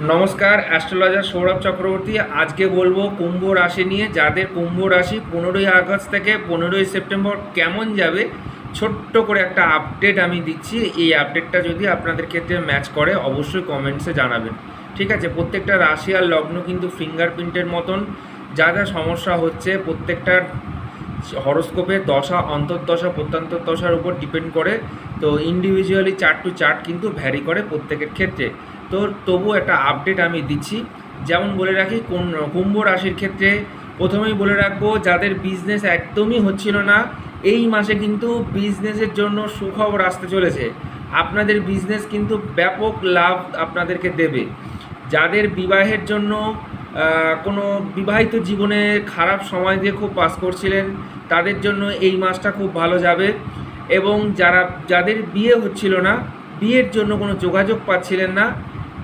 নমস্কার, অ্যাস্ট্রোলজার সৌরভ চক্রবর্তী। আজকে বলবো কুম্ভ রাশি নিয়ে। যাদের কুম্ভ রাশি 15ই আগস্ট থেকে 15ই সেপ্টেম্বর কেমন যাবে, ছোট্ট করে একটা আপডেট আমি দিচ্ছি। এই আপডেটটা যদি আপনাদের ক্ষেত্রে ম্যাচ করে অবশ্যই কমেন্টসে জানাবেন। ঠিক আছে, প্রত্যেকটা রাশি আর লগ্ন কিন্তু ফিঙ্গারপ্রিন্টের মতন। যা যা সমস্যা হচ্ছে প্রত্যেকটার হরোস্কোপের দশা, অন্তর্দশা, প্রত্যন্তর দশার উপর ডিপেন্ড করে। তো ইন্ডিভিজুয়ালি চার্ট টু চার্ট কিন্তু ভ্যারি করে প্রত্যেকের ক্ষেত্রে। তো তবু একটা আপডেট আমি দিচ্ছি। যেমন বলে রাখি, কোন কুম্ভ রাশির ক্ষেত্রে প্রথমেই বলে রাখবো, যাদের বিজনেস একদমই হচ্ছিল না, এই মাসে কিন্তু বিজনেসের জন্য সুখবর আসতে চলেছে। আপনাদের বিজনেস কিন্তু ব্যাপক লাভ আপনাদেরকে দেবে। যাদের বিবাহের জন্য কোনো বিবাহিত জীবনে খারাপ সময় দিয়ে খুব পাস করছিলেন, তাদের জন্য এই মাসটা খুব ভালো যাবে। এবং যাদের বিয়ে হচ্ছিল না, বিয়ের জন্য কোনো যোগাযোগ পাচ্ছিলেন না,